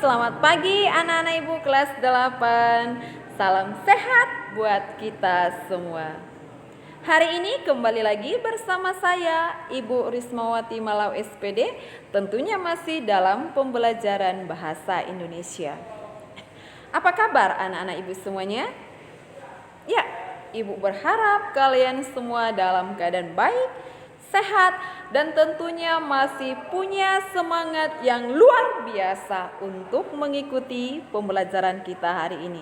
Selamat pagi anak-anak ibu kelas 8. Salam sehat buat kita semua. Hari ini kembali lagi bersama saya Ibu Rismawati Malau SPD, tentunya masih dalam pembelajaran bahasa Indonesia. Apa kabar anak-anak ibu semuanya? Ya, ibu berharap kalian semua dalam keadaan baik, sehat, dan tentunya masih punya semangat yang luar biasa untuk mengikuti pembelajaran kita hari ini.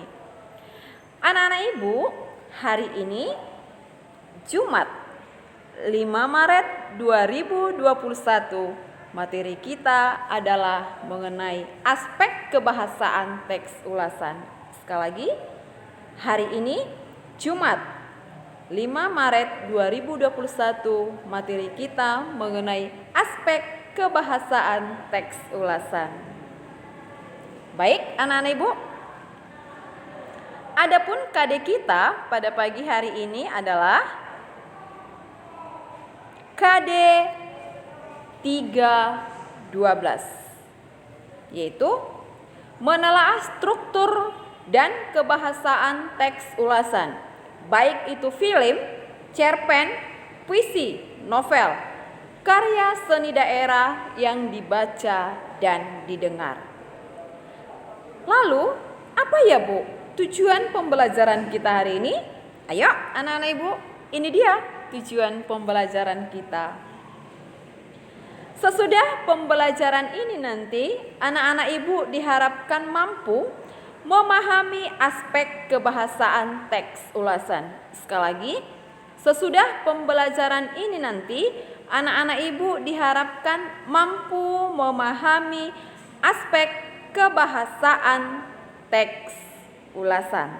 Anak-anak ibu, hari ini Jumat 5 Maret 2021, materi kita adalah mengenai aspek kebahasaan teks ulasan. Sekali lagi, hari ini Jumat 5 Maret 2021, materi kita mengenai aspek kebahasaan teks ulasan. Baik anak-anak ibu, adapun KD kita pada pagi hari ini adalah KD 312, yaitu menelaah struktur dan kebahasaan teks ulasan, baik itu film, cerpen, puisi, novel, karya seni daerah yang dibaca dan didengar. Lalu, apa ya Bu tujuan pembelajaran kita hari ini? Ayo anak-anak ibu, ini dia tujuan pembelajaran kita. Sesudah pembelajaran ini nanti, anak-anak ibu diharapkan mampu memahami aspek kebahasaan teks ulasan. Sekali lagi, sesudah pembelajaran ini nanti, anak-anak ibu diharapkan mampu memahami aspek kebahasaan teks ulasan.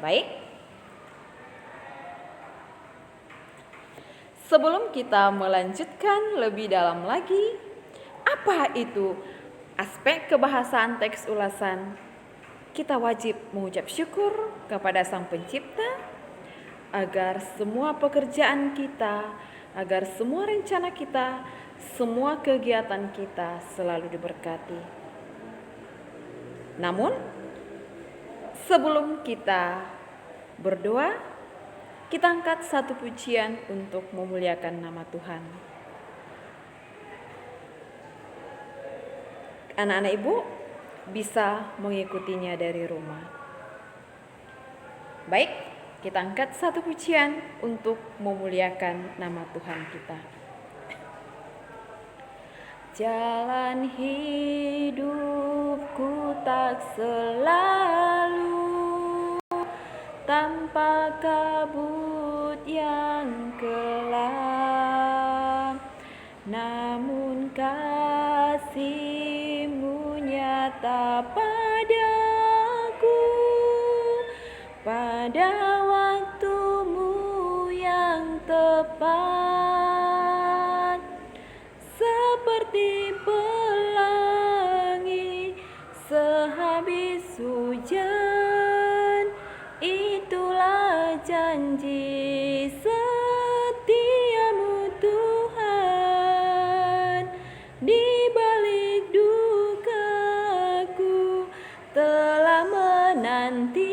Baik. Sebelum kita melanjutkan lebih dalam lagi, apa itu aspek kebahasaan teks ulasan? Kita wajib mengucap syukur kepada Sang Pencipta agar semua pekerjaan kita, agar semua rencana kita, semua kegiatan kita selalu diberkati. Namun, sebelum kita berdoa, kita angkat satu pujian untuk memuliakan nama Tuhan. Anak-anak ibu bisa mengikutinya dari rumah. Baik, kita angkat satu pujian untuk memuliakan nama Tuhan kita. Jalan hidupku tak selalu tanpa kabut yang kelam, namun kasih-Mu nyata padaku pada waktu-Mu yang tepat, seperti pelangi sehabis hujan. Itulah janji setia-Mu Tuhan, di balik dukaku telah menanti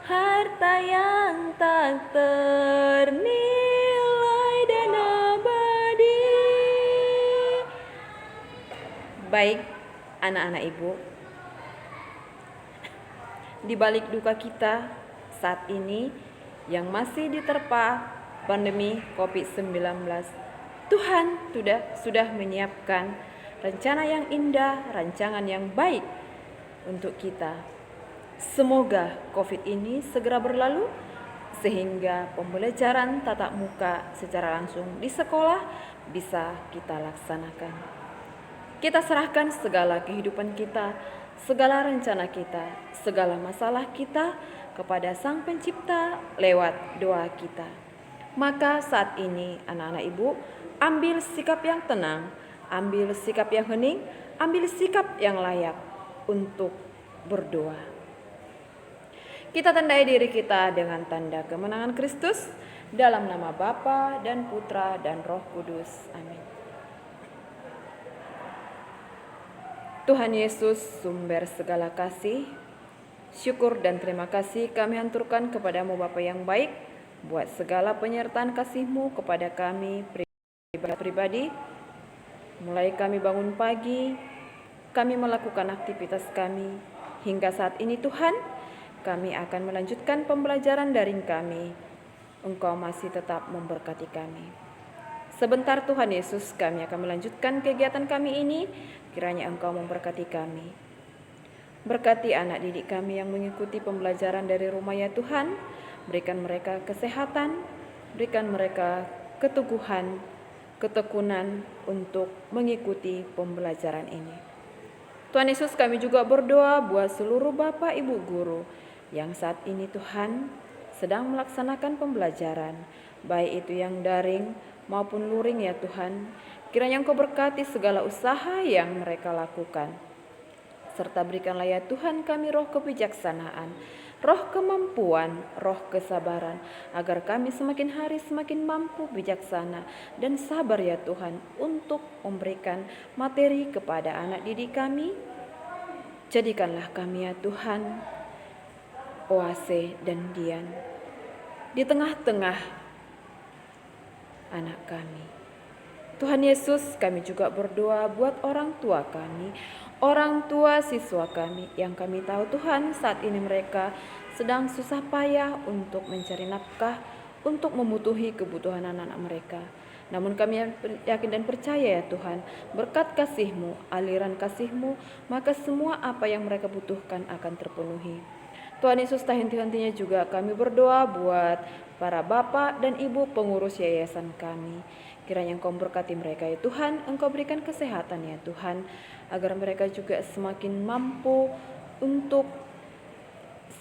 harta yang tak ternilai dan abadi. Baik anak-anak ibu, di balik duka kita saat ini yang masih diterpa pandemi COVID-19, Tuhan sudah menyiapkan rencana yang indah, rancangan yang baik untuk kita. Semoga COVID ini segera berlalu sehingga pembelajaran tatap muka secara langsung di sekolah bisa kita laksanakan. Kita serahkan segala kehidupan kita, segala rencana kita, segala masalah kita kepada Sang Pencipta lewat doa kita. Maka saat ini anak-anak ibu, ambil sikap yang tenang, ambil sikap yang hening, ambil sikap yang layak untuk berdoa. Kita tandai diri kita dengan tanda kemenangan Kristus, dalam nama Bapa dan Putra dan Roh Kudus. Amin. Tuhan Yesus, sumber segala kasih, syukur dan terima kasih kami haturkan kepadamu Bapa yang baik, buat segala penyertaan kasih-Mu kepada kami pribadi. Mulai kami bangun pagi, kami melakukan aktivitas kami, hingga saat ini Tuhan, kami akan melanjutkan pembelajaran daring kami. Engkau masih tetap memberkati kami. Sebentar Tuhan Yesus, kami akan melanjutkan kegiatan kami ini. Kiranya Engkau memberkati kami. Berkati anak didik kami yang mengikuti pembelajaran dari rumah ya Tuhan. Berikan mereka kesehatan, berikan mereka keteguhan, ketekunan untuk mengikuti pembelajaran ini. Tuhan Yesus, kami juga berdoa buat seluruh Bapak Ibu guru yang saat ini Tuhan sedang melaksanakan pembelajaran, baik itu yang daring maupun luring ya Tuhan. Kiranya Engkau berkati segala usaha yang mereka lakukan. Serta berikanlah ya Tuhan kami roh kebijaksanaan, roh kemampuan, roh kesabaran, agar kami semakin hari semakin mampu bijaksana dan sabar ya Tuhan untuk memberikan materi kepada anak didik kami. Jadikanlah kami ya Tuhan oase dan dian di tengah-tengah anak kami. Tuhan Yesus, kami juga berdoa buat orang tua kami, orang tua siswa kami yang kami tahu Tuhan saat ini mereka sedang susah payah untuk mencari nafkah, untuk memenuhi kebutuhan anak-anak mereka. Namun kami yakin dan percaya ya Tuhan, berkat kasih-Mu, aliran kasih-Mu, maka semua apa yang mereka butuhkan akan terpenuhi. Tuhan Yesus, tak henti-hentinya juga kami berdoa buat para bapak dan ibu pengurus yayasan kami. Kiranya Engkau berkati mereka ya Tuhan, Engkau berikan kesehatan ya Tuhan, agar mereka juga semakin mampu untuk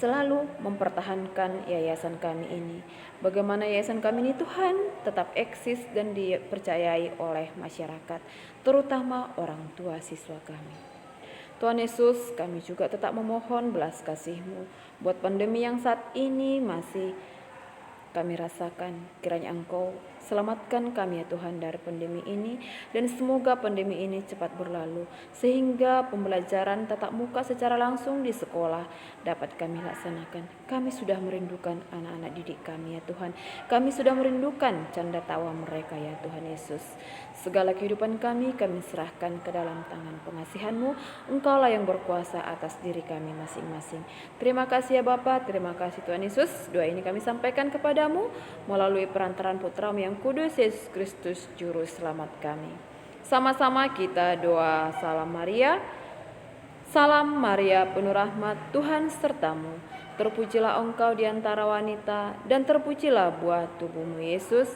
selalu mempertahankan yayasan kami ini. Bagaimana yayasan kami ini Tuhan tetap eksis dan dipercayai oleh masyarakat, terutama orang tua siswa kami. Tuhan Yesus, kami juga tetap memohon belas kasih-Mu buat pandemi yang saat ini masih kami rasakan. Kiranya Engkau selamatkan kami ya Tuhan dari pandemi ini, dan semoga pandemi ini cepat berlalu sehingga pembelajaran tatap muka secara langsung di sekolah dapat kami laksanakan. Kami sudah merindukan anak-anak didik kami ya Tuhan. Kami sudah merindukan canda tawa mereka ya Tuhan Yesus. Segala kehidupan kami serahkan ke dalam tangan pengasihan-Mu. Engkaulah yang berkuasa atas diri kami masing-masing. Terima kasih ya Bapa, terima kasih Tuhan Yesus. Doa ini kami sampaikan kepadamu melalui perantaraan Putra-Mu yang kudus, Yesus Kristus, Juru Selamat kami. Sama-sama kita doa. Salam Maria, salam Maria penuh rahmat, Tuhan sertamu. Terpujilah engkau di antara wanita, dan terpujilah buah tubuhmu Yesus.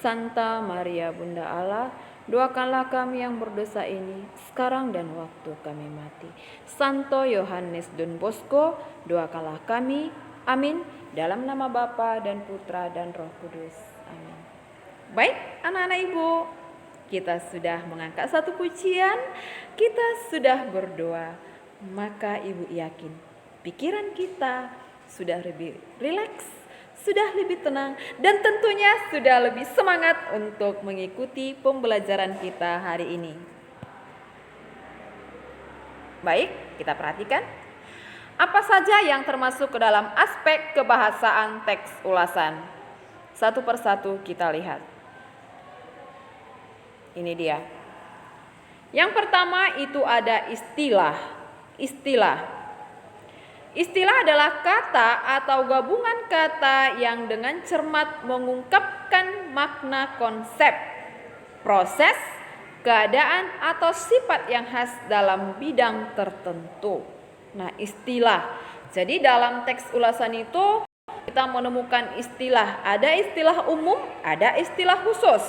Santa Maria Bunda Allah, doakanlah kami yang berdosa ini, sekarang dan waktu kami mati. Santo Yohanes Don Bosco, doakanlah kami. Amin. Dalam nama Bapa dan Putra dan Roh Kudus. Amin. Baik, anak-anak Ibu, kita sudah mengangkat satu pujian, kita sudah berdoa, maka Ibu yakin pikiran kita sudah lebih rileks, sudah lebih tenang, dan tentunya sudah lebih semangat untuk mengikuti pembelajaran kita hari ini. Baik, kita perhatikan apa saja yang termasuk ke dalam aspek kebahasaan teks ulasan. Satu persatu kita lihat. Ini dia. Yang pertama itu ada istilah. Istilah adalah kata atau gabungan kata yang dengan cermat mengungkapkan makna konsep, proses, keadaan atau sifat yang khas dalam bidang tertentu. Nah, istilah. Jadi dalam teks ulasan itu kita menemukan istilah. Ada istilah umum, ada istilah khusus.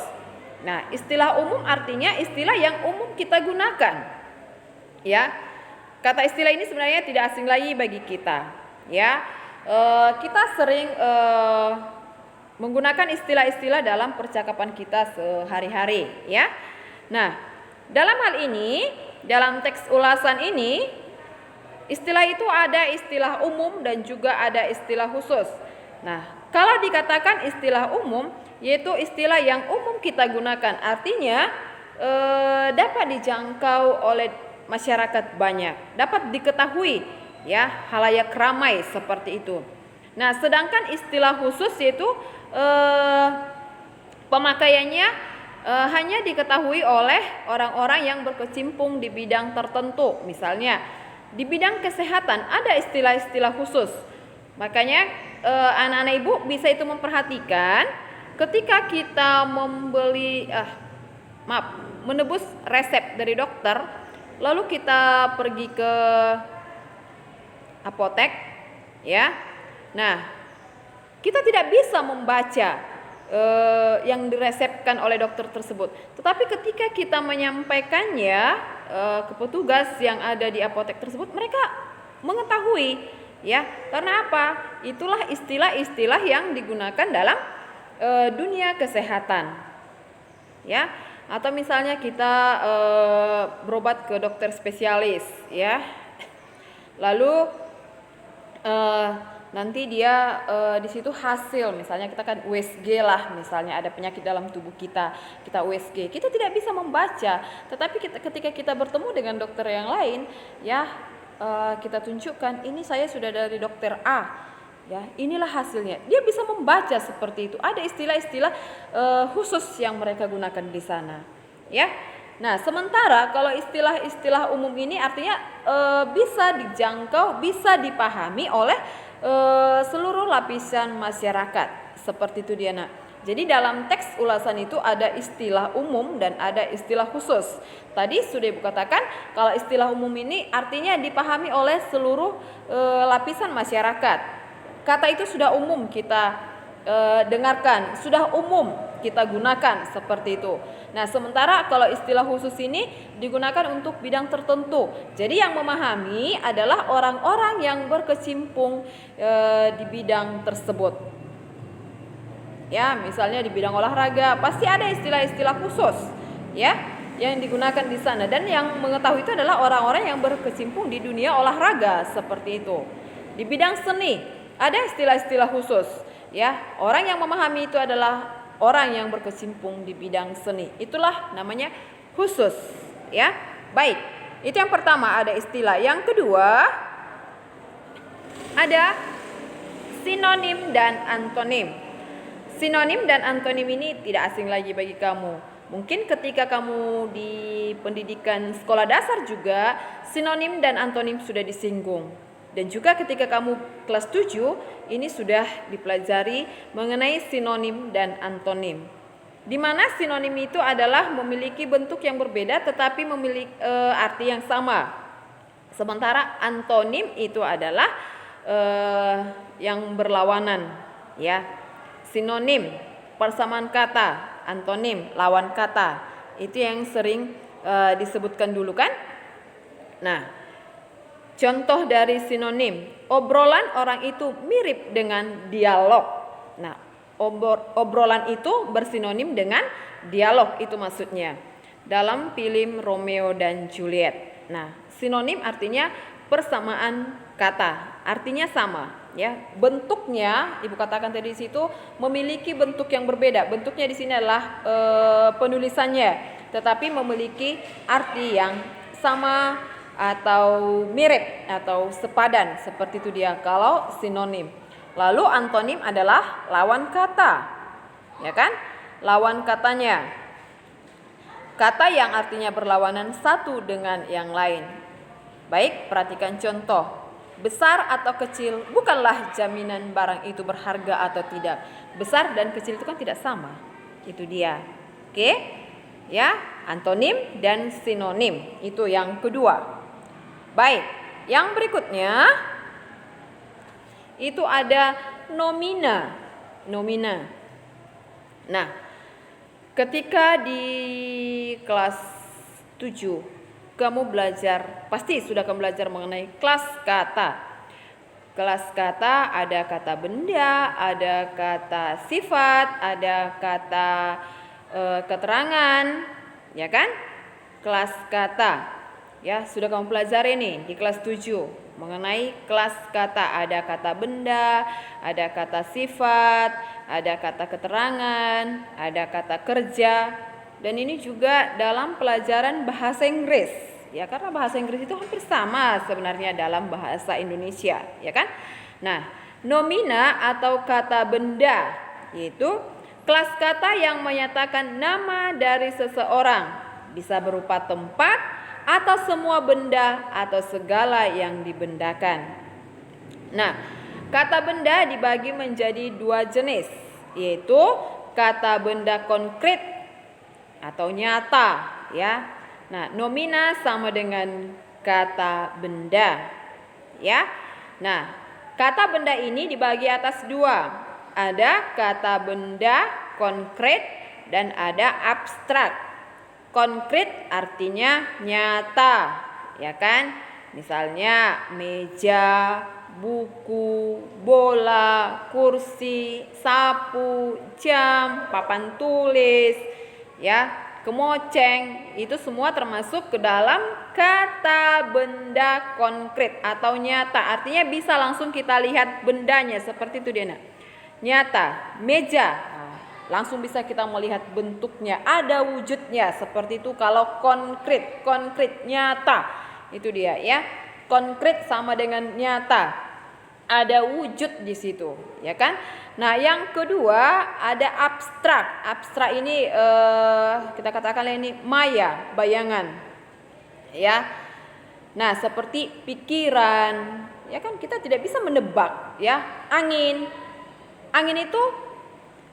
Nah, istilah umum artinya istilah yang umum kita gunakan. Ya. Kata istilah ini sebenarnya tidak asing lagi bagi kita. Ya. Kita sering menggunakan istilah-istilah dalam percakapan kita sehari-hari, ya. Nah, dalam hal ini, dalam teks ulasan ini istilah itu ada istilah umum dan juga ada istilah khusus. Nah, kalau dikatakan istilah umum, yaitu istilah yang umum kita gunakan, artinya dapat dijangkau oleh masyarakat banyak, dapat diketahui ya, halayak ramai seperti itu. Nah, sedangkan istilah khusus yaitu pemakaiannya hanya diketahui oleh orang-orang yang berkecimpung di bidang tertentu. Misalnya di bidang kesehatan ada istilah-istilah khusus. Makanya anak-anak ibu bisa itu memperhatikan ketika kita menebus resep dari dokter, lalu kita pergi ke apotek ya. Nah, kita tidak bisa membaca yang diresepkan oleh dokter tersebut. Tetapi ketika kita menyampaikannya ke petugas yang ada di apotek tersebut, mereka mengetahui ya. Karena apa? Itulah istilah-istilah yang digunakan dalam dunia kesehatan. Ya. Atau misalnya kita berobat ke dokter spesialis ya. Lalu nanti dia di situ hasil, misalnya kita kan USG lah, misalnya ada penyakit dalam tubuh kita USG, kita tidak bisa membaca, tetapi ketika kita bertemu dengan dokter yang lain ya, kita tunjukkan ini saya sudah dari dokter A ya, inilah hasilnya, dia bisa membaca seperti itu. Ada istilah-istilah khusus yang mereka gunakan di sana ya. Nah, sementara kalau istilah-istilah umum ini artinya bisa dijangkau, bisa dipahami oleh seluruh lapisan masyarakat. Seperti itu dia, Nak. Jadi dalam teks ulasan itu ada istilah umum dan ada istilah khusus. Tadi sudah Ibu katakan kalau istilah umum ini artinya dipahami oleh seluruh lapisan masyarakat. Kata itu sudah umum kita dengarkan, sudah umum kita gunakan seperti itu. Nah, sementara kalau istilah khusus ini digunakan untuk bidang tertentu. Jadi yang memahami adalah orang-orang yang berkecimpung di bidang tersebut. Ya, misalnya di bidang olahraga pasti ada istilah-istilah khusus ya yang digunakan di sana, dan yang mengetahui itu adalah orang-orang yang berkecimpung di dunia olahraga seperti itu. Di bidang seni ada istilah-istilah khusus ya. Orang yang memahami itu adalah orang yang berkecimpung di bidang seni. Itulah namanya khusus ya. Baik, itu yang pertama, ada istilah. Yang kedua ada sinonim dan antonim. Sinonim dan antonim ini tidak asing lagi bagi kamu. Mungkin ketika kamu di pendidikan sekolah dasar juga sinonim dan antonim sudah disinggung. Dan juga ketika kamu kelas 7 ini sudah dipelajari mengenai sinonim dan antonim. Di mana sinonim itu adalah memiliki bentuk yang berbeda tetapi memiliki arti yang sama. Sementara antonim itu adalah yang berlawanan ya. Sinonim persamaan kata, antonim lawan kata. Itu yang sering disebutkan dulu kan? Nah, contoh dari sinonim, obrolan orang itu mirip dengan dialog. Nah, obrolan itu bersinonim dengan dialog, itu maksudnya. Dalam film Romeo dan Juliet. Nah, sinonim artinya persamaan kata, artinya sama. Ya, bentuknya Ibu katakan tadi di situ memiliki bentuk yang berbeda. Bentuknya di sini adalah penulisannya, tetapi memiliki arti yang sama atau mirip atau sepadan, seperti itu dia kalau sinonim. Lalu antonim adalah lawan kata, ya kan? Lawan katanya, kata yang artinya berlawanan satu dengan yang lain. Baik, perhatikan contoh. Besar atau kecil bukanlah jaminan barang itu berharga atau tidak. Besar dan kecil itu kan tidak sama. Itu dia. Oke? Ya, antonim dan sinonim. Itu yang kedua. Baik, yang berikutnya itu ada nomina. Nomina. Nah, ketika di kelas 7 kamu belajar, pasti sudah kamu belajar mengenai kelas kata. Kelas kata ada kata benda, ada kata sifat, ada kata keterangan, ya kan? Kelas kata. Ya, sudah kamu pelajari nih di kelas 7 mengenai kelas kata. Ada kata benda, ada kata sifat, ada kata keterangan, ada kata kerja. Dan ini juga dalam pelajaran bahasa Inggris ya, karena bahasa Inggris itu hampir sama sebenarnya dalam bahasa Indonesia, ya kan? Nah, nomina atau kata benda yaitu kelas kata yang menyatakan nama dari seseorang, bisa berupa tempat atau semua benda atau segala yang dibendakan. Nah, kata benda dibagi menjadi dua jenis, yaitu kata benda konkret atau nyata, ya. Nah, nomina sama dengan kata benda, ya. Nah, kata benda ini dibagi atas dua. Ada kata benda konkret dan ada abstrak. Konkret artinya nyata, ya kan? Misalnya meja, buku, bola, kursi, sapu, jam, papan tulis, ya, kemoceng, itu semua termasuk ke dalam kata benda konkret atau nyata. Artinya bisa langsung kita lihat bendanya, seperti itu dia, nyata. Meja, langsung bisa kita melihat bentuknya, ada wujudnya, seperti itu. Kalau konkret nyata, itu dia, ya. Konkret sama dengan nyata, ada wujud di situ, ya kan? Nah, yang kedua ada abstrak. Abstrak ini kita katakan ini maya, bayangan, ya. Nah, seperti pikiran, ya kan, kita tidak bisa menebak, ya. Angin itu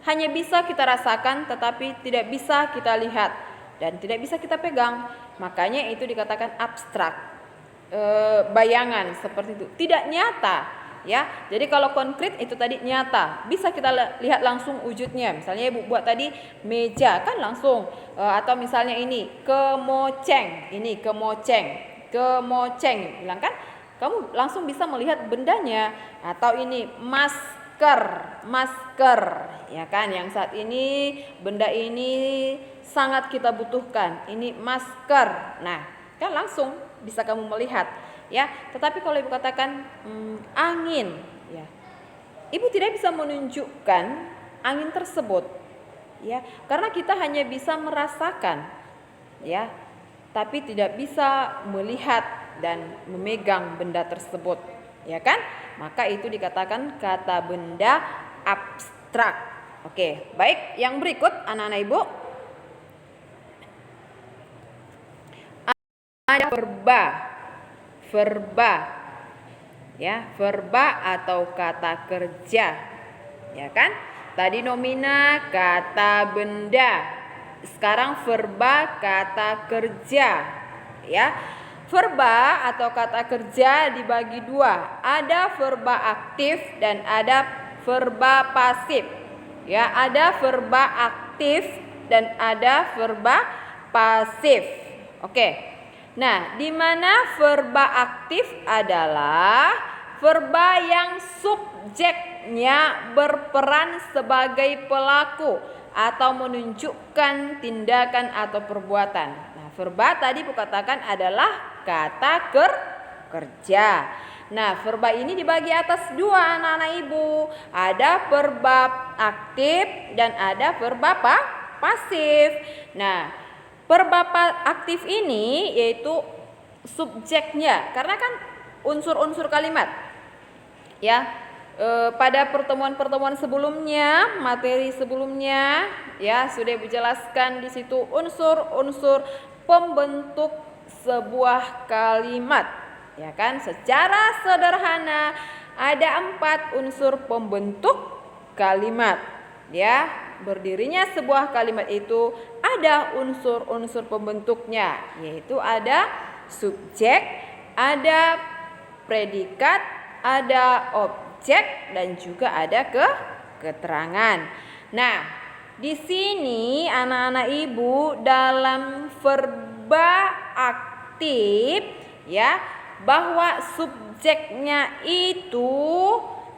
hanya bisa kita rasakan tetapi tidak bisa kita lihat dan tidak bisa kita pegang. Makanya itu dikatakan abstrak. Bayangan seperti itu, tidak nyata, ya. Jadi kalau konkret itu tadi nyata, bisa kita lihat langsung wujudnya. Misalnya Ibu buat tadi meja, kan langsung. Atau misalnya ini kemoceng, bilang kan, kamu langsung bisa melihat bendanya. Atau ini masker, ya kan, yang saat ini benda ini sangat kita butuhkan. Ini masker. Nah, kan langsung bisa kamu melihat, ya. Tetapi kalau Ibu katakan angin, ya, Ibu tidak bisa menunjukkan angin tersebut, ya, karena kita hanya bisa merasakan, ya, tapi tidak bisa melihat dan memegang benda tersebut, ya kan? Maka itu dikatakan kata benda abstrak. Oke, baik. Yang berikut anak-anak Ibu, ada verba, ya, verba atau kata kerja, ya kan? Tadi nomina kata benda, sekarang verba kata kerja, ya. Verba atau kata kerja dibagi dua, ada verba aktif dan ada verba pasif, ya. Ada verba aktif dan ada verba pasif. Oke. Nah, di mana verba aktif adalah verba yang subjeknya berperan sebagai pelaku atau menunjukkan tindakan atau perbuatan. Nah, verba tadi kukatakan adalah kata kerja. Nah, verba ini dibagi atas dua, anak-anak Ibu. Ada verba aktif dan ada verba pasif. Nah, verba aktif ini yaitu subjeknya, karena kan unsur-unsur kalimat, ya. Pada pertemuan-pertemuan sebelumnya, materi sebelumnya, ya, sudah dijelaskan di situ unsur-unsur pembentuk sebuah kalimat, ya kan. Secara sederhana ada 4 unsur pembentuk kalimat, ya. Berdirinya sebuah kalimat itu ada unsur-unsur pembentuknya, yaitu ada subjek, ada predikat, ada objek, dan juga ada keterangan. Nah, di sini anak-anak Ibu dalam verba aktif, ya, bahwa subjeknya itu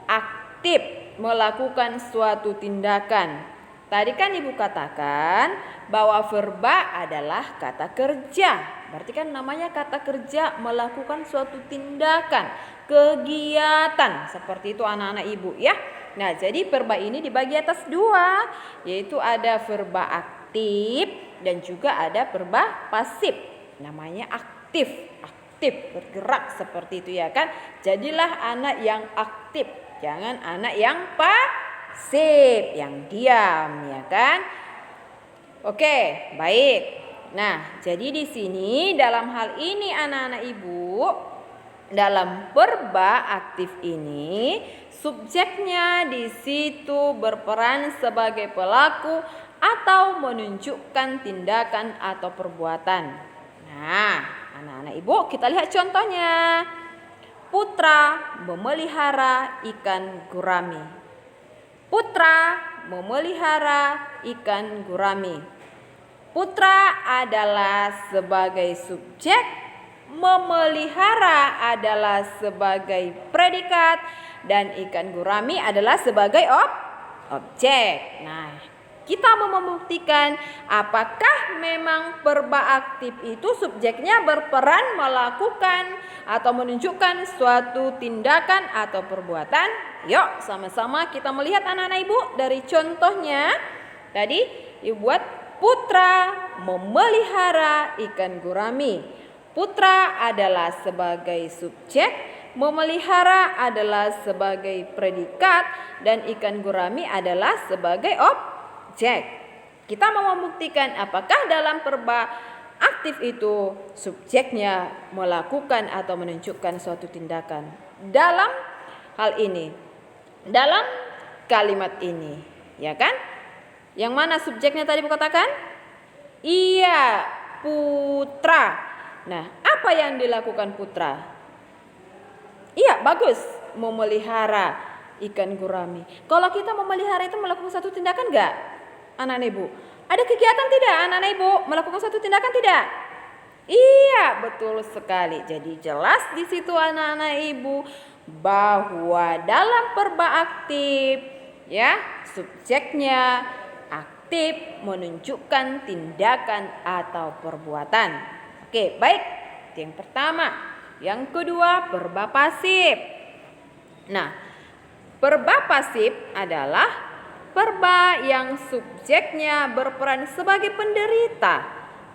aktif melakukan suatu tindakan. Tadi kan Ibu katakan bahwa verba adalah kata kerja. Berarti kan namanya kata kerja, melakukan suatu tindakan, kegiatan. Seperti itu anak-anak Ibu, ya. Nah, jadi verba ini dibagi atas dua, yaitu ada verba aktif dan juga ada verba pasif. namanya aktif, bergerak seperti itu ya kan. Jadilah anak yang aktif, jangan anak yang pasif, yang diam ya kan. Oke, baik. Nah, jadi di sini dalam hal ini anak-anak ibu, dalam verba aktif ini subjeknya di situ berperan sebagai pelaku atau menunjukkan tindakan atau perbuatan. Nah, anak-anak ibu, kita lihat contohnya. Putra memelihara ikan gurami. Putra memelihara ikan gurami. Putra adalah sebagai subjek, memelihara adalah sebagai predikat, dan ikan gurami adalah sebagai objek. Nah, kita mau membuktikan apakah memang verba aktif itu subjeknya berperan melakukan atau menunjukkan suatu tindakan atau perbuatan. Yuk sama-sama kita melihat anak-anak ibu dari contohnya. Tadi ibu buat putra memelihara ikan gurami. Putra adalah sebagai subjek, memelihara adalah sebagai predikat, dan ikan gurami adalah sebagai objek. Kita mau membuktikan apakah dalam verba aktif itu subjeknya melakukan atau menunjukkan suatu tindakan. Dalam hal ini, dalam kalimat ini, ya kan? Yang mana subjeknya tadi katakan? Iya, putra. Nah, apa yang dilakukan putra? Iya, bagus, memelihara ikan gurami. Kalau kita memelihara itu melakukan satu tindakan enggak? Anak-anak ibu, ada kegiatan tidak anak-anak ibu melakukan satu tindakan tidak? Iya, betul sekali. Jadi jelas di situ anak-anak ibu bahwa dalam verba aktif ya, subjeknya aktif menunjukkan tindakan atau perbuatan. Oke, baik. Itu yang pertama. Yang kedua, verba pasif. Nah, verba pasif adalah verba yang subjeknya berperan sebagai penderita,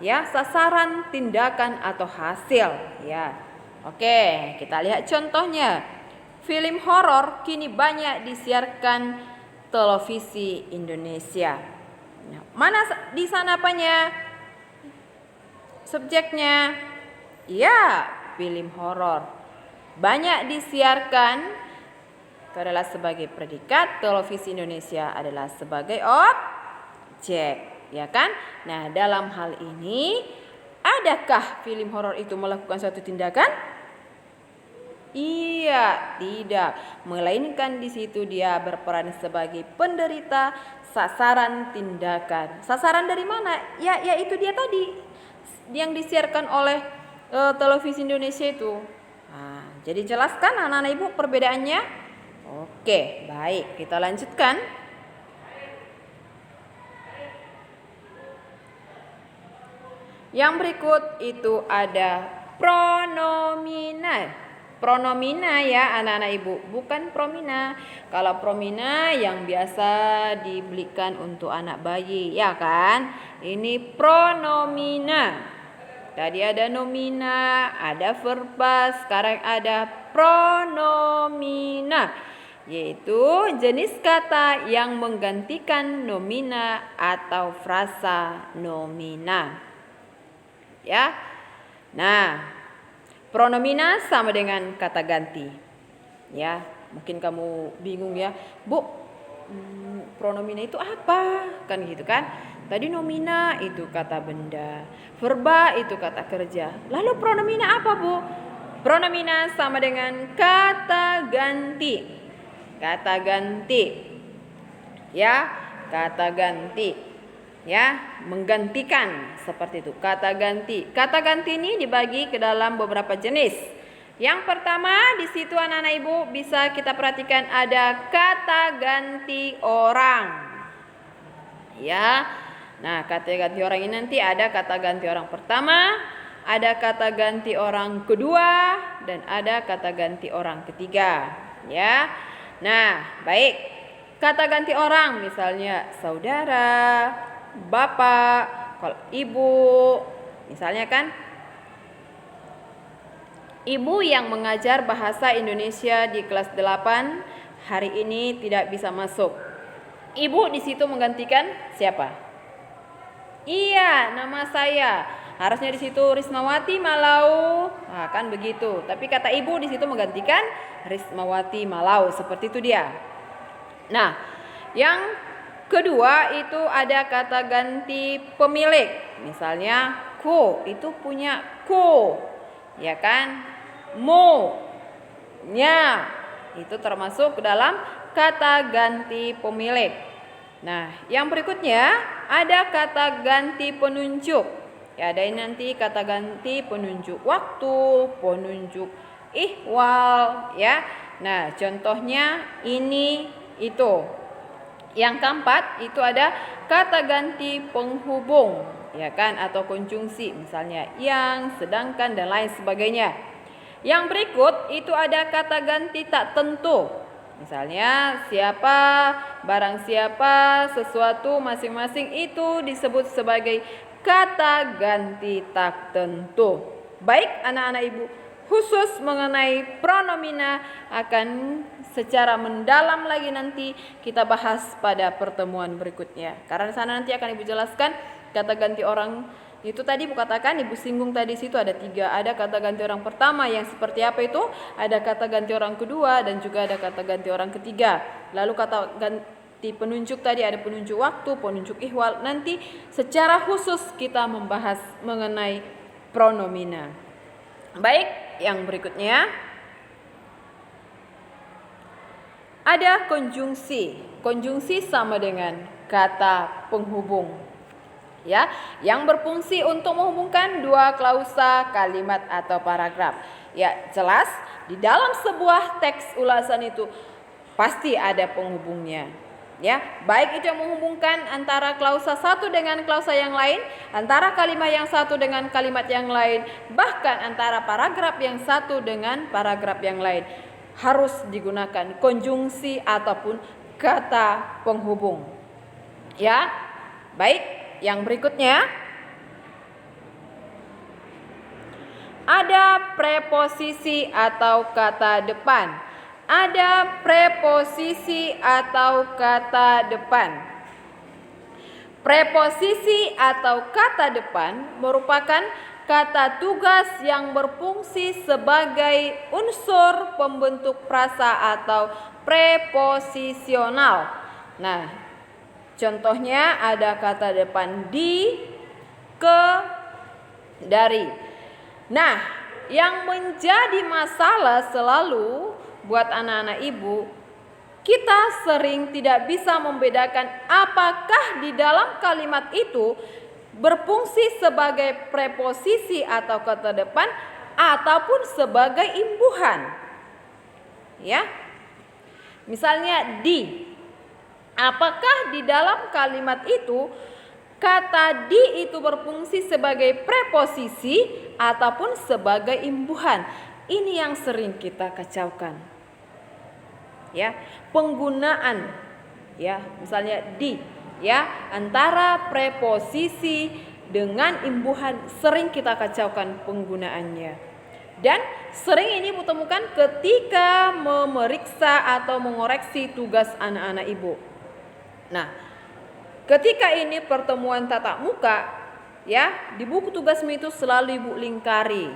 ya, sasaran tindakan atau hasil, ya. Oke, kita lihat contohnya. Film horor kini banyak disiarkan televisi Indonesia. Nah, mana di sana apanya? Subjeknya? Ya, film horor. Banyak disiarkan itu adalah sebagai predikat, televisi Indonesia adalah sebagai objek, ya kan? Nah, dalam hal ini adakah film horor itu melakukan suatu tindakan? Iya, tidak. Melainkan di situ dia berperan sebagai penderita, sasaran tindakan. Sasaran dari mana? Ya, itu dia tadi yang disiarkan oleh televisi Indonesia itu. Nah, jadi jelaskan anak-anak ibu perbedaannya. Oke, baik, kita lanjutkan. Yang berikut itu ada pronomina. Pronomina ya anak-anak ibu, bukan promina. Kalau promina yang biasa dibelikan untuk anak bayi, ya kan? Ini pronomina. Tadi ada nomina, ada verba, sekarang ada pronomina, yaitu jenis kata yang menggantikan nomina atau frasa nomina. Ya. Nah, pronomina sama dengan kata ganti. Ya, mungkin kamu bingung ya, Bu, pronomina itu apa? Kan gitu kan? Tadi nomina itu kata benda, verba itu kata kerja. Lalu pronomina apa, Bu? Pronomina sama dengan kata ganti. Kata ganti. Ya, kata ganti. Ya, menggantikan seperti itu. Kata ganti. Kata ganti ini dibagi ke dalam beberapa jenis. Yang pertama di situ anak-anak ibu bisa kita perhatikan ada kata ganti orang. Ya. Nah, kata ganti orang ini nanti ada kata ganti orang pertama, ada kata ganti orang kedua, dan ada kata ganti orang ketiga. Ya. Nah, baik. Kata ganti orang misalnya saudara, bapak, kalau ibu, misalnya kan Ibu yang mengajar bahasa Indonesia di kelas 8 hari ini tidak bisa masuk. Ibu di situ menggantikan siapa? Iya, nama saya. Harusnya di situ Rismawati Malau. Nah, kan begitu. Tapi kata ibu di situ menggantikan Rismawati Malau. Seperti itu dia. Nah, yang kedua itu ada kata ganti pemilik. Misalnya ko, itu punya ko. Ya kan? Mo, nya, itu termasuk ke dalam kata ganti pemilik. Nah, yang berikutnya ada kata ganti penunjuk. Ya, ada nanti kata ganti penunjuk waktu, penunjuk ihwal, ya. Nah, contohnya ini, itu. Yang keempat itu ada kata ganti penghubung, ya kan, atau konjungsi, misalnya yang, sedangkan, dan lain sebagainya. Yang berikut itu ada kata ganti tak tentu. Misalnya siapa, barang siapa, sesuatu, masing-masing itu disebut sebagai kata ganti tak tentu. Baik anak-anak ibu, khusus mengenai pronomina akan secara mendalam lagi nanti kita bahas pada pertemuan berikutnya. Karena sana nanti akan ibu jelaskan kata ganti orang. Itu tadi ibu katakan, ibu singgung tadi situ ada 3. Ada kata ganti orang pertama yang seperti apa itu, ada kata ganti orang kedua, dan juga ada kata ganti orang ketiga. Lalu kata ganti penunjuk tadi ada penunjuk waktu, penunjuk ihwal. Nanti secara khusus kita membahas mengenai pronomina. Baik, yang berikutnya ada konjungsi. Konjungsi sama dengan kata penghubung. Ya, yang berfungsi untuk menghubungkan dua klausa, kalimat atau paragraf. Ya, jelas di dalam sebuah teks ulasan itu pasti ada penghubungnya. Ya, baik itu yang menghubungkan antara klausa satu dengan klausa yang lain, antara kalimat yang satu dengan kalimat yang lain, bahkan antara paragraf yang satu dengan paragraf yang lain. Harus digunakan konjungsi ataupun kata penghubung. Ya, baik. Yang berikutnya ada preposisi atau kata depan. Ada preposisi atau kata depan. Preposisi atau kata depan merupakan kata tugas yang berfungsi sebagai unsur pembentuk frasa atau preposisional. Nah, contohnya ada kata depan di, ke, dari. Nah, yang menjadi masalah selalu buat anak-anak ibu, kita sering tidak bisa membedakan apakah di dalam kalimat itu berfungsi sebagai preposisi atau kata depan ataupun sebagai imbuhan. Ya. Misalnya di. Apakah di dalam kalimat itu kata di itu berfungsi sebagai preposisi ataupun sebagai imbuhan? Ini yang sering kita kacaukan. Ya, penggunaan ya, misalnya di ya, antara preposisi dengan imbuhan sering kita kacaukan penggunaannya. Dan sering ini ibu temukan ketika memeriksa atau mengoreksi tugas anak-anak ibu. Nah, ketika ini pertemuan tatap muka, ya, di buku tugasmu itu selalu ibu lingkari.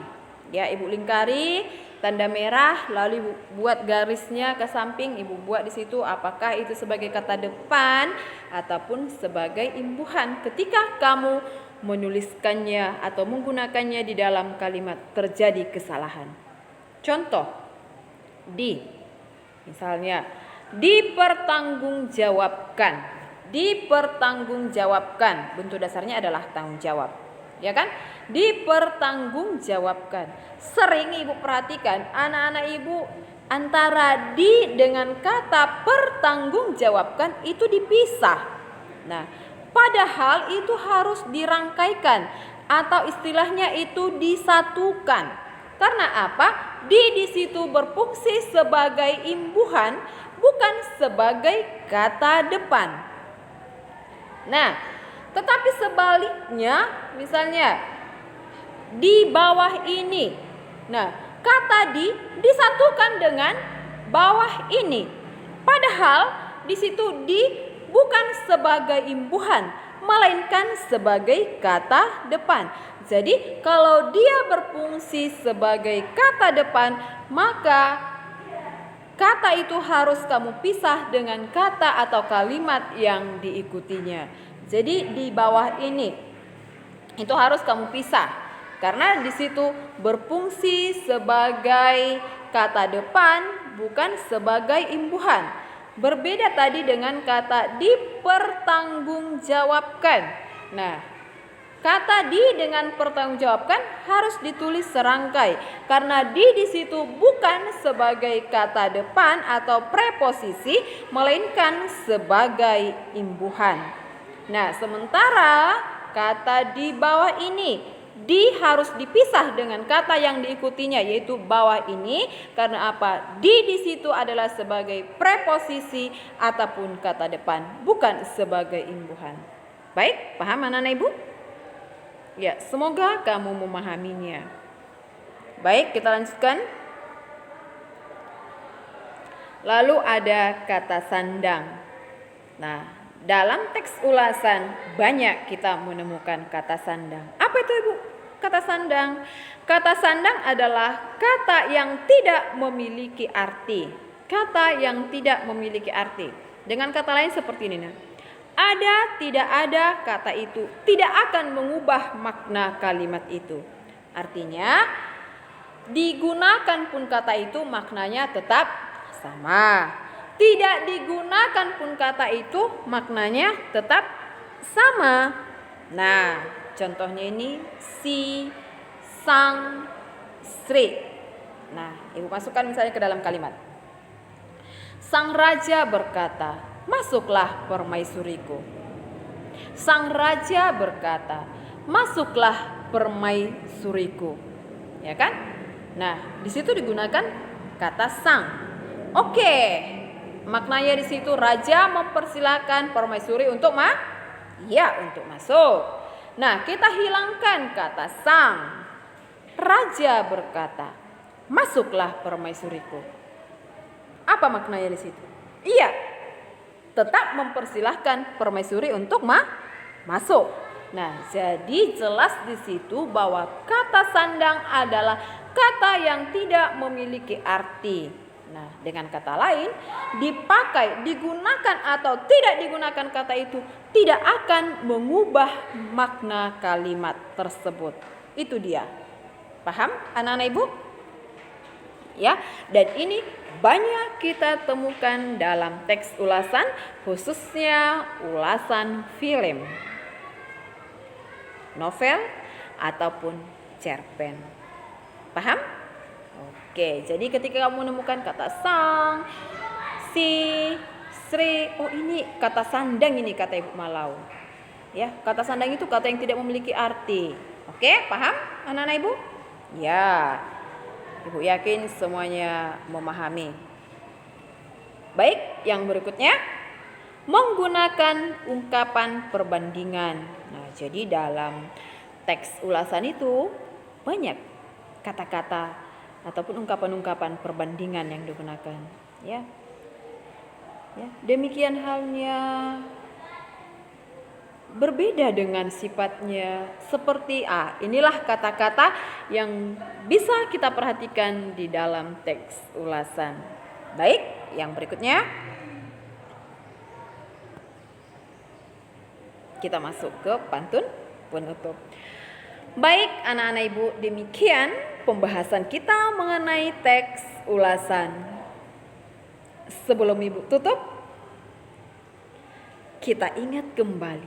Ya, ibu lingkari tanda merah, lalu ibu buat garisnya ke samping, ibu buat di situ apakah itu sebagai kata depan ataupun sebagai imbuhan ketika kamu menuliskannya atau menggunakannya di dalam kalimat terjadi kesalahan. Contoh, di, misalnya dipertanggungjawabkan. Dipertanggungjawabkan. Bentuk dasarnya adalah tanggung jawab. Ya kan? Dipertanggungjawabkan. Sering ibu perhatikan anak-anak ibu antara di dengan kata pertanggungjawabkan itu dipisah. Nah, padahal itu harus dirangkaikan atau istilahnya itu disatukan. Karena apa? Di situ berfungsi sebagai imbuhan, bukan sebagai kata depan. Nah, tetapi sebaliknya, misalnya di bawah ini. Nah, kata di disatukan dengan bawah ini. Padahal di situ di bukan sebagai imbuhan, melainkan sebagai kata depan. Jadi kalau dia berfungsi sebagai kata depan, maka kata itu harus kamu pisah dengan kata atau kalimat yang diikutinya. Jadi di bawah ini itu harus kamu pisah, karena di situ berfungsi sebagai kata depan, bukan sebagai imbuhan. Berbeda tadi dengan kata dipertanggungjawabkan. Nah, kata di dengan pertanggungjawabkan harus ditulis serangkai, karena di situ bukan sebagai kata depan atau preposisi, melainkan sebagai imbuhan. Nah, sementara kata di bawah ini di harus dipisah dengan kata yang diikutinya, yaitu bawah ini. Karena apa? Di situ adalah sebagai preposisi ataupun kata depan, bukan sebagai imbuhan. Baik, paham anak-anak ibu? Ya, semoga kamu memahaminya. Baik, kita lanjutkan. Lalu ada kata sandang. Nah, dalam teks ulasan banyak kita menemukan kata sandang. Apa itu ibu? Kata sandang. Kata sandang adalah kata yang tidak memiliki arti. Kata yang tidak memiliki arti. Dengan kata lain seperti ini. Ada, tidak ada, kata itu tidak akan mengubah makna kalimat itu. Artinya, digunakan pun kata itu maknanya tetap sama. Tidak digunakan pun kata itu maknanya tetap sama. Nah, contohnya ini si, sang, sri. Nah, ibu masukkan misalnya ke dalam kalimat. Sang raja berkata, masuklah permaisuriku. Sang raja berkata, masuklah permaisuriku. Ya kan? Nah, di situ digunakan kata sang. Oke. Maknanya di situ raja mempersilakan permaisuri untuk untuk masuk. Nah, kita hilangkan kata sang. Raja berkata, masuklah permaisuriku. Apa maknanya di situ? Iya, tetap mempersilahkan permaisuri untuk masuk. Nah, jadi jelas di situ bahwa kata sandang adalah kata yang tidak memiliki arti. Nah, dengan kata lain, dipakai, digunakan atau tidak digunakan kata itu tidak akan mengubah makna kalimat tersebut. Itu dia. Paham anak-anak ibu? Ya, dan ini banyak kita temukan dalam teks ulasan, khususnya ulasan film, novel, ataupun cerpen. Paham? Oke, jadi ketika kamu menemukan kata sang, si, sri, oh ini kata sandang, ini kata Ibu Malau. Ya, kata sandang itu kata yang tidak memiliki arti. Oke, paham anak-anak Ibu? Ya, Ibu yakin semuanya memahami. Baik, yang berikutnya menggunakan ungkapan perbandingan. Nah, jadi dalam teks ulasan itu banyak kata-kata ataupun ungkapan-ungkapan perbandingan yang digunakan, ya. Ya, demikian halnya berbeda dengan sifatnya seperti inilah kata-kata yang bisa kita perhatikan di dalam teks ulasan. Baik, yang berikutnya kita masuk ke pantun penutup. Baik anak-anak ibu, demikian pembahasan kita mengenai teks ulasan. Sebelum ibu tutup, kita ingat kembali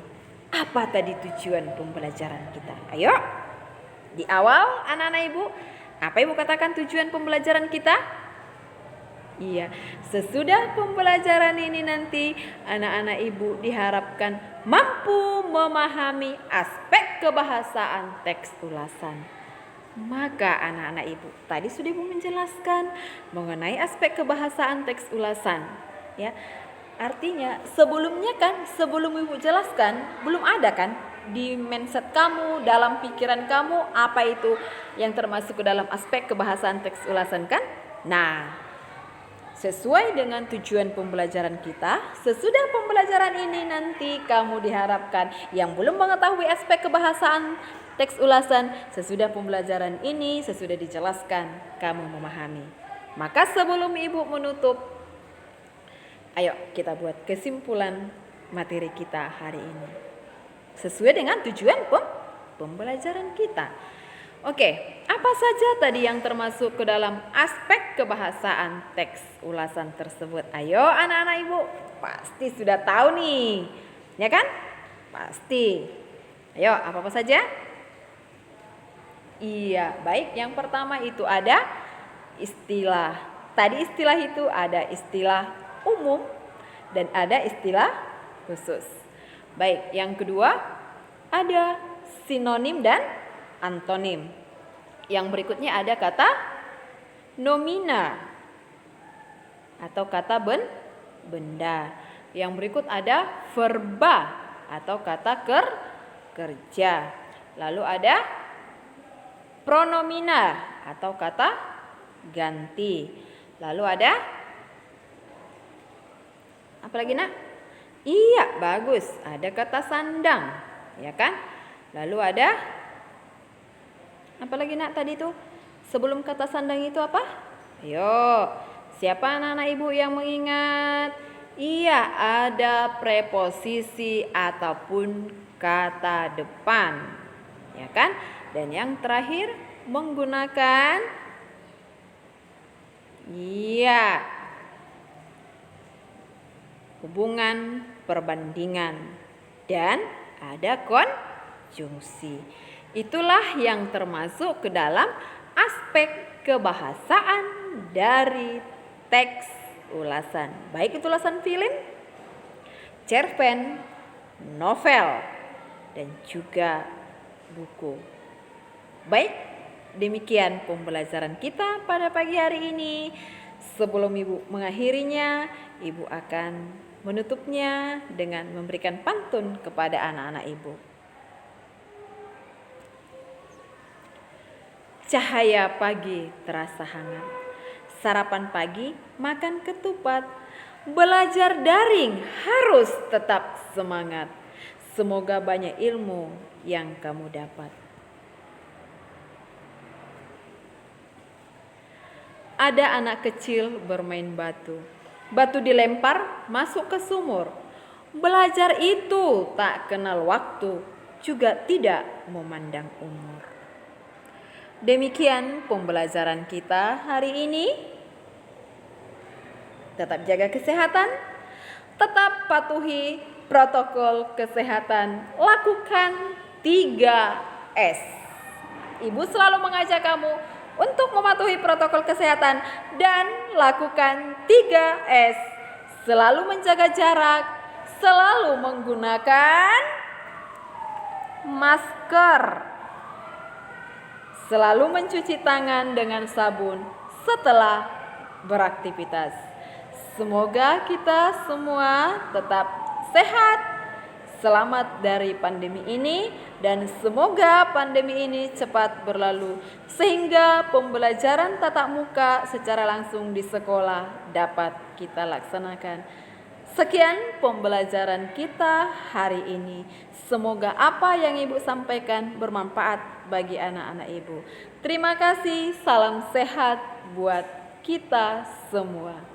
apa tadi tujuan pembelajaran kita. Ayo, di awal anak-anak ibu, apa ibu katakan tujuan pembelajaran kita? Iya, sesudah pembelajaran ini nanti anak-anak ibu diharapkan mampu memahami aspek kebahasaan teks ulasan. Maka anak-anak ibu, tadi sudah ibu menjelaskan mengenai aspek kebahasaan teks ulasan. Ya, artinya sebelumnya kan, sebelum ibu jelaskan belum ada kan? di mindset kamu, dalam pikiran kamu, apa itu yang termasuk ke dalam aspek kebahasaan teks ulasan kan? Nah, sesuai dengan tujuan pembelajaran kita, sesudah pembelajaran ini nanti kamu diharapkan yang belum mengetahui aspek kebahasaan teks ulasan, sesudah pembelajaran ini, sesudah dijelaskan, kamu memahami. Maka sebelum ibu menutup, ayo kita buat kesimpulan materi kita hari ini sesuai dengan tujuan pembelajaran kita. Oke, apa saja tadi yang termasuk ke dalam aspek kebahasaan teks ulasan tersebut? Ayo anak-anak ibu, pasti sudah tahu nih, ya kan? Pasti. Ayo, apa saja? Iya, baik, yang pertama itu ada istilah. Tadi istilah itu ada istilah umum dan ada istilah khusus. Baik, yang kedua ada sinonim dan antonim. Yang berikutnya ada kata nomina atau kata benda. Yang berikut ada verba atau kata kerja. Lalu ada pronomina atau kata ganti. Lalu ada apa lagi nak? Iya, bagus. Ada kata sandang, ya kan? Lalu ada apa lagi nak tadi itu? Sebelum kata sandang itu apa? Ayo, siapa anak-anak ibu yang mengingat? Iya, ada preposisi ataupun kata depan, ya kan? Dan yang terakhir menggunakan hubungan perbandingan dan ada konjungsi. Itulah yang termasuk ke dalam aspek kebahasaan dari teks ulasan. Baik itu ulasan film, cerpen, novel, dan juga buku. Baik, demikian pembelajaran kita pada pagi hari ini. Sebelum ibu mengakhirinya, ibu akan menutupnya dengan memberikan pantun kepada anak-anak ibu. Cahaya pagi terasa hangat. Sarapan pagi makan ketupat. Belajar daring harus tetap semangat. Semoga banyak ilmu yang kamu dapat. Ada anak kecil bermain batu. Batu dilempar masuk ke sumur. Belajar itu tak kenal waktu, juga tidak memandang umur. Demikian pembelajaran kita hari ini. Tetap jaga kesehatan, tetap patuhi protokol kesehatan, lakukan 3S. Ibu selalu mengajak kamu untuk mematuhi protokol kesehatan dan lakukan 3S. Selalu menjaga jarak, selalu menggunakan masker, selalu mencuci tangan dengan sabun setelah beraktivitas. Semoga kita semua tetap sehat, selamat dari pandemi ini, dan semoga pandemi ini cepat berlalu sehingga pembelajaran tatap muka secara langsung di sekolah dapat kita laksanakan. Sekian pembelajaran kita hari ini. Semoga apa yang Ibu sampaikan bermanfaat bagi anak-anak Ibu. Terima kasih, salam sehat buat kita semua.